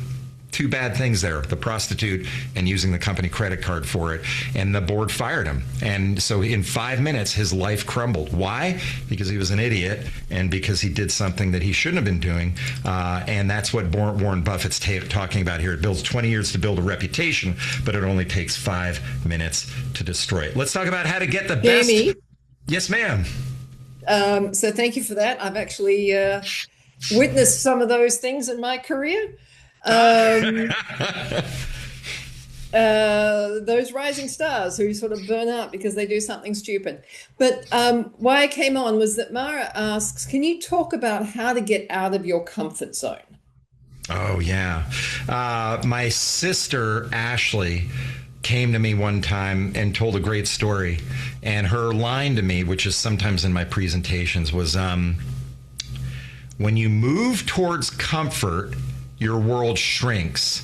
2 bad things there, the prostitute and using the company credit card for it. And the board fired him. And so in 5 minutes, his life crumbled. Why? Because he was an idiot and because he did something that he shouldn't have been doing. And that's what Warren Buffett's talking about here. It builds 20 years to build a reputation, but it only takes 5 minutes to destroy it. Let's talk about how to get the best. Jamie? Yes, ma'am. So thank you for that. I've actually witnessed some of those things in my career. Those rising stars who sort of burn out because they do something stupid. But why I came on was that Mara asks, can you talk about how to get out of your comfort zone? Oh, yeah. My sister, Ashley, came to me one time and told a great story. And her line to me, which is sometimes in my presentations, was when you move towards comfort, your world shrinks.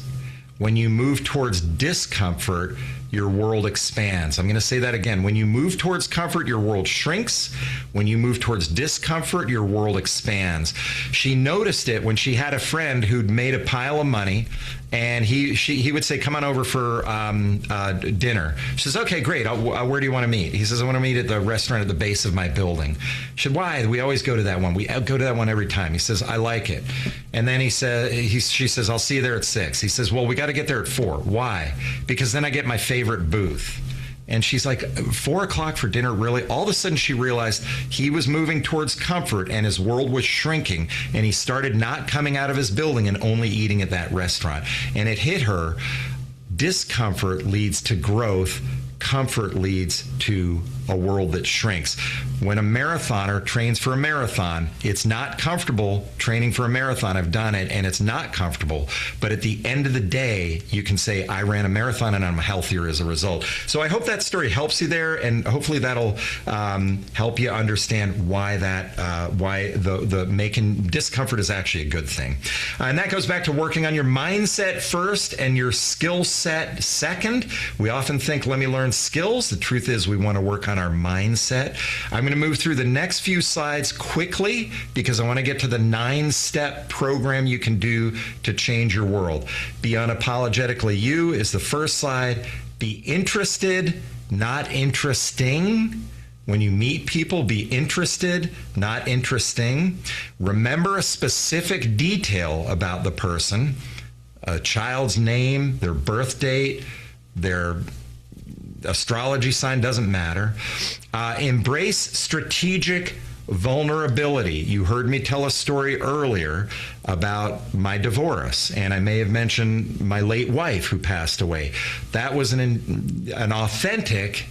When you move towards discomfort, your world expands. I'm going to say that again. When you move towards comfort, your world shrinks. When you move towards discomfort, your world expands. She noticed it when she had a friend who'd made a pile of money, and he would say, come on over for dinner. She says, okay, great. Where do you want to meet? He says, I want to meet at the restaurant at the base of my building. She said, why? We always go to that one. We go to that one every time. He says, I like it. And then she says, I'll see you there at 6. He says, well, we got to get there at 4. Why? Because then I get my favorite booth. And she's like, 4 o'clock for dinner, really? All of a sudden she realized he was moving towards comfort and his world was shrinking, and he started not coming out of his building and only eating at that restaurant. And it hit her. Discomfort leads to growth. Comfort leads to a world that shrinks. When a marathoner trains for a marathon, it's not comfortable training for a marathon. I've done it, and it's not comfortable. But at the end of the day, you can say, I ran a marathon and I'm healthier as a result. So I hope that story helps you there, and hopefully that'll help you understand why the making discomfort is actually a good thing. And that goes back to working on your mindset first and your skill set second. We often think, let me learn skills. The truth is we want to work on our mindset. I'm going to move through the next few slides quickly because I want to get to the 9-step program you can do to change your world. Be unapologetically you is the first slide. Be interested, not interesting. When you meet people, be interested, not interesting. Remember a specific detail about the person, a child's name, their birth date, their astrology sign, doesn't matter. Embrace strategic vulnerability. You heard me tell a story earlier about my divorce, and I may have mentioned my late wife who passed away. That was an authentic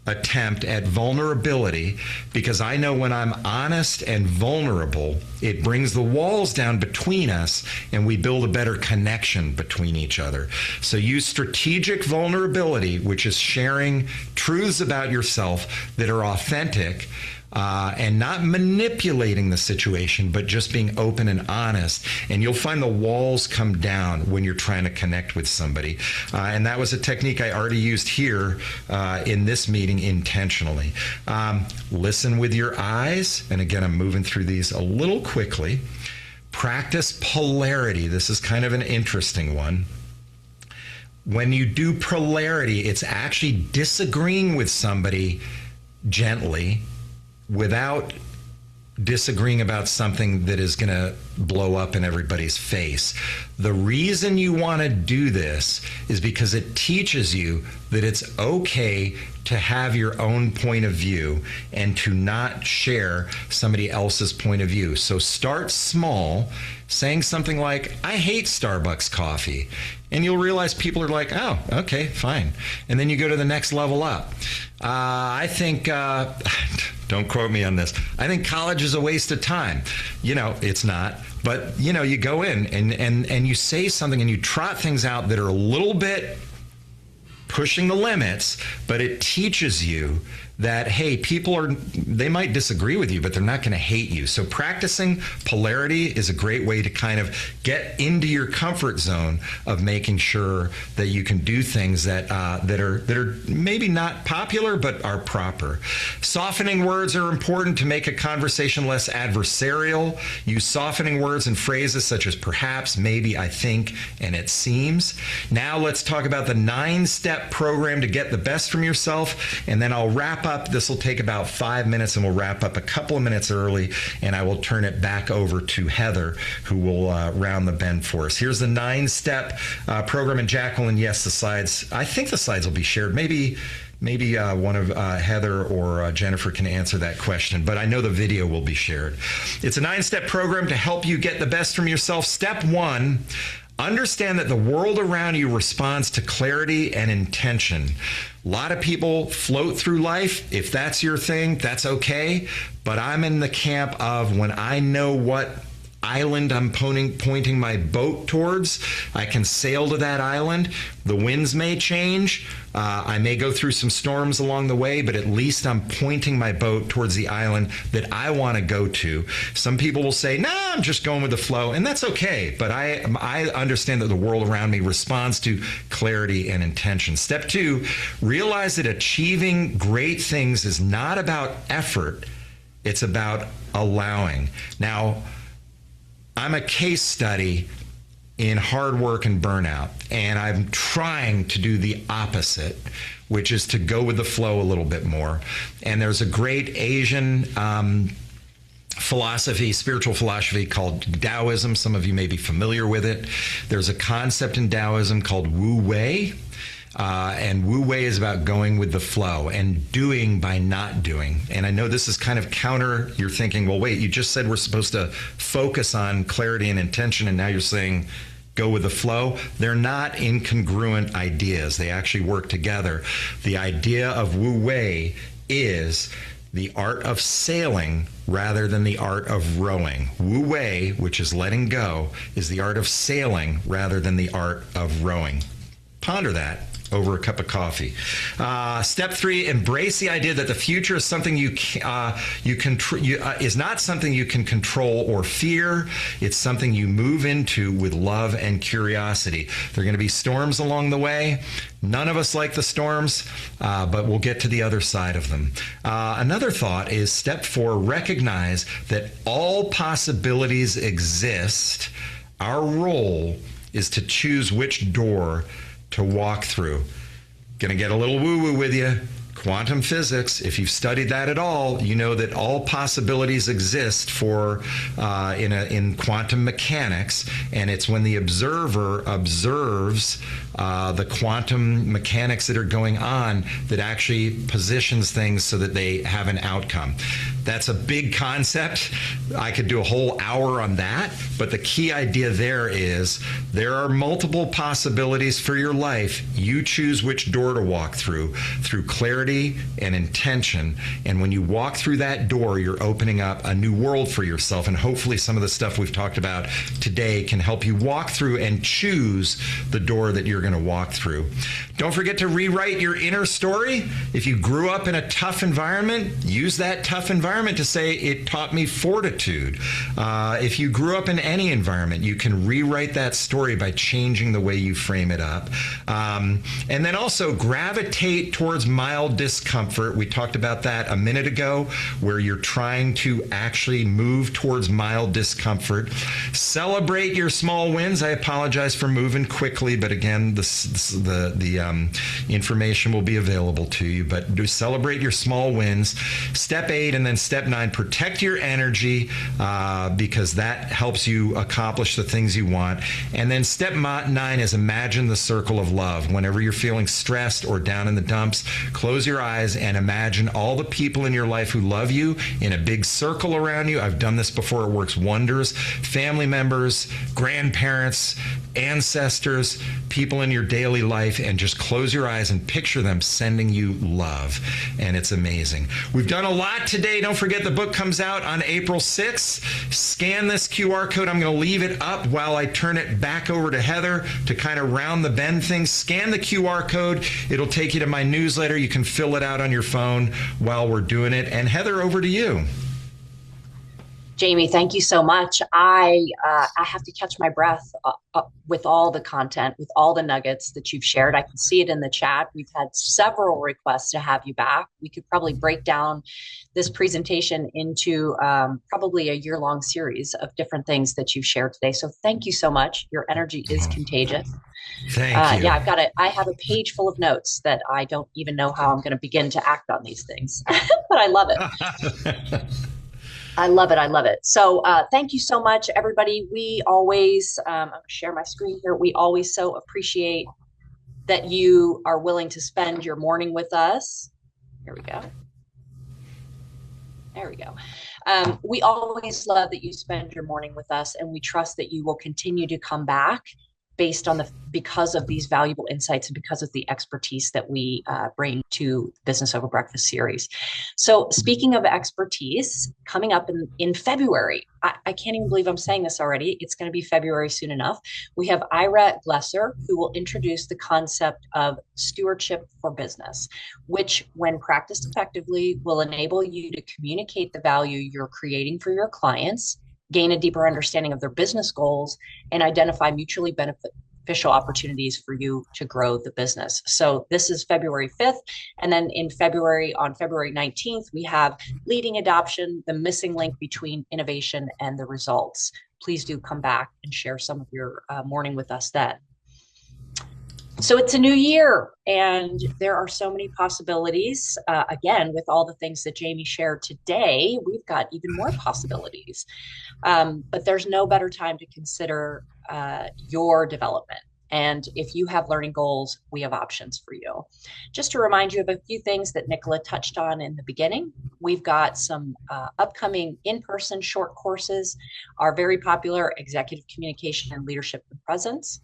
attempt at vulnerability, because I know when I'm honest and vulnerable, it brings the walls down between us and we build a better connection between each other. So use strategic vulnerability, which is sharing truths about yourself that are authentic, and not manipulating the situation, but just being open and honest. And you'll find the walls come down when you're trying to connect with somebody. And that was a technique I already used here in this meeting intentionally. Listen with your eyes. And again, I'm moving through these a little quickly. Practice polarity. This is kind of an interesting one. When you do polarity, it's actually disagreeing with somebody gently, without disagreeing about something that is going to blow up in everybody's face. The reason you want to do this is because it teaches you that it's okay to have your own point of view and to not share somebody else's point of view. So start small, saying something like, I hate Starbucks coffee. And you'll realize people are like, oh, okay, fine. And then you go to the next level up. I think, don't quote me on this, I think college is a waste of time. You know, it's not. But, you know, you go in and you say something and you trot things out that are a little bit pushing the limits, but it teaches you that, hey, they might disagree with you, but they're not going to hate you. So practicing polarity is a great way to kind of get into your comfort zone of making sure that you can do things that are maybe not popular, but are proper. Softening words are important to make a conversation less adversarial. Use softening words and phrases such as perhaps, maybe, I think, and it seems. Now let's talk about the 9-step program to get the best from yourself, and then I'll wrap up. This will take about 5 minutes, and we'll wrap up a couple of minutes early, and I will turn it back over to Heather, who will round the bend for us. Here's the 9-step program, and Jacqueline, yes, the slides, I think the slides will be shared. Maybe one of Heather or Jennifer can answer that question, but I know the video will be shared. It's a 9-step program to help you get the best from yourself. Step 1, understand that the world around you responds to clarity and intention. A lot of people float through life. If that's your thing, that's okay. But I'm in the camp of when I know what island I'm pointing my boat towards, I can sail to that island. The winds may change. I may go through some storms along the way, but at least I'm pointing my boat towards the island that I want to go to. Some people will say, nah, I'm just going with the flow, and that's okay. But I understand that the world around me responds to clarity and intention. Step 2, realize that achieving great things is not about effort. It's about allowing. Now, I'm a case study in hard work and burnout, and I'm trying to do the opposite, which is to go with the flow a little bit more. And there's a great Asian spiritual philosophy called Taoism. Some of you may be familiar with it. There's a concept in Taoism called Wu Wei. And Wu Wei is about going with the flow and doing by not doing. And I know this is kind of counter. You're thinking, well, wait, you just said we're supposed to focus on clarity and intention, and now you're saying go with the flow. They're not incongruent ideas. They actually work together. The idea of Wu Wei is the art of sailing rather than the art of rowing. Wu Wei, which is letting go, is the art of sailing rather than the art of rowing. Ponder that over a cup of coffee. Step 3: embrace the idea that the future is something is not something you can control or fear. It's something you move into with love and curiosity. There are going to be storms along the way. None of us like the storms, but we'll get to the other side of them. Another thought is step 4: recognize that all possibilities exist. Our role is to choose which door to walk through. Gonna get a little woo-woo with you. Quantum physics, if you've studied that at all, you know that all possibilities exist for in quantum mechanics, and it's when the observer observes the quantum mechanics that are going on that actually positions things so that they have an outcome. That's a big concept. I could do a whole hour on that, but the key idea there is there are multiple possibilities for your life. You choose which door to walk through clarity and intention. And when you walk through that door, you're opening up a new world for yourself. And hopefully some of the stuff we've talked about today can help you walk through and choose the door that you're going to walk through. Don't forget to rewrite your inner story. If you grew up in a tough environment, use that tough environment to say, it taught me fortitude. If you grew up in any environment, you can rewrite that story by changing the way you frame it up. And then also gravitate towards mild discomfort. We talked about that a minute ago, where you're trying to actually move towards mild discomfort. Celebrate your small wins. I apologize for moving quickly, but again, the information will be available to you. But do celebrate your small wins. Step 8 and then step 9, protect your energy because that helps you accomplish the things you want. And then step 9 is imagine the circle of love. Whenever you're feeling stressed or down in the dumps, close your eyes and imagine all the people in your life who love you in a big circle around you. I've done this before. It works wonders. Family members, grandparents, ancestors, people in your daily life, and just close your eyes and picture them sending you love. And it's amazing. We've done a lot today. Don't forget the book comes out on April 6th. Scan this QR code. I'm going to leave it up while I turn it back over to Heather to kind of round the bend things. Scan the QR code. It'll take you to my newsletter. You can fill it out on your phone while we're doing it. And Heather, over to you. Jamie, thank you so much. I have to catch my breath with all the content, with all the nuggets that you've shared. I can see it in the chat. We've had several requests to have you back. We could probably break down this presentation into probably a year-long series of different things that you've shared today. So thank you so much. Your energy is contagious. Thank you. Yeah, I have a page full of notes that I don't even know how I'm going to begin to act on these things, but I love it. I love it. I love it. So thank you so much, everybody. We always, I'm going to share my screen here. We always so appreciate that you are willing to spend your morning with us. Here we go. There we go. We always love that you spend your morning with us, and we trust that you will continue to come back because of these valuable insights and because of the expertise that we bring to Business Over Breakfast series. So speaking of expertise, coming up in February, I can't even believe I'm saying this already. It's going to be February soon enough. We have Ira Glesser, who will introduce the concept of stewardship for business, which when practiced effectively will enable you to communicate the value you're creating for your clients, gain a deeper understanding of their business goals, and identify mutually beneficial opportunities for you to grow the business. So this is February 5th. And then on February 19th, we have Leading Adoption, the missing link between innovation and the results. Please do come back and share some of your morning with us then. So it's a new year, and there are so many possibilities. Again, with all the things that Jamie shared today, we've got even more possibilities. But there's no better time to consider your development. And if you have learning goals, we have options for you. Just to remind you of a few things that Nicola touched on in the beginning, we've got some upcoming in-person short courses, our very popular executive communication and leadership and presence.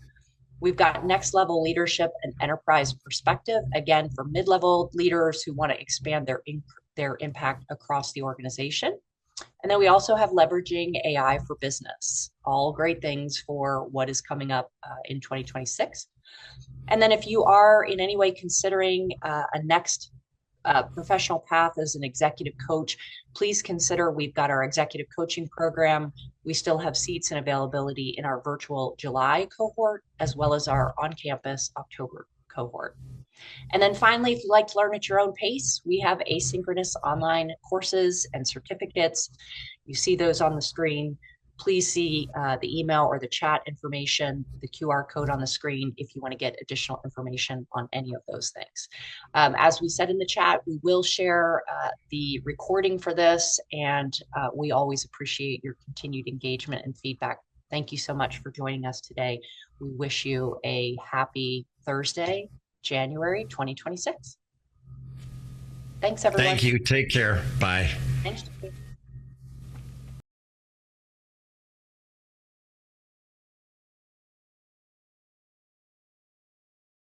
We've got next level leadership and enterprise perspective, again, for mid-level leaders who want to expand their impact across the organization. And then we also have leveraging AI for business, all great things for what is coming up in 2026. And then if you are in any way considering a next professional path as an executive coach, please consider we've got our executive coaching program. We still have seats and availability in our virtual July cohort, as well as our on-campus October cohort. And then finally, if you like to learn at your own pace, we have asynchronous online courses and certificates. You see those on the screen. Please see the email or the chat information, the QR code on the screen if you want to get additional information on any of those things. As we said in the chat, we will share the recording for this, and we always appreciate your continued engagement and feedback. Thank you so much for joining us today. We wish you a happy Thursday, January 2026. Thanks, everyone. Thank you. Take care. Bye. Thank you.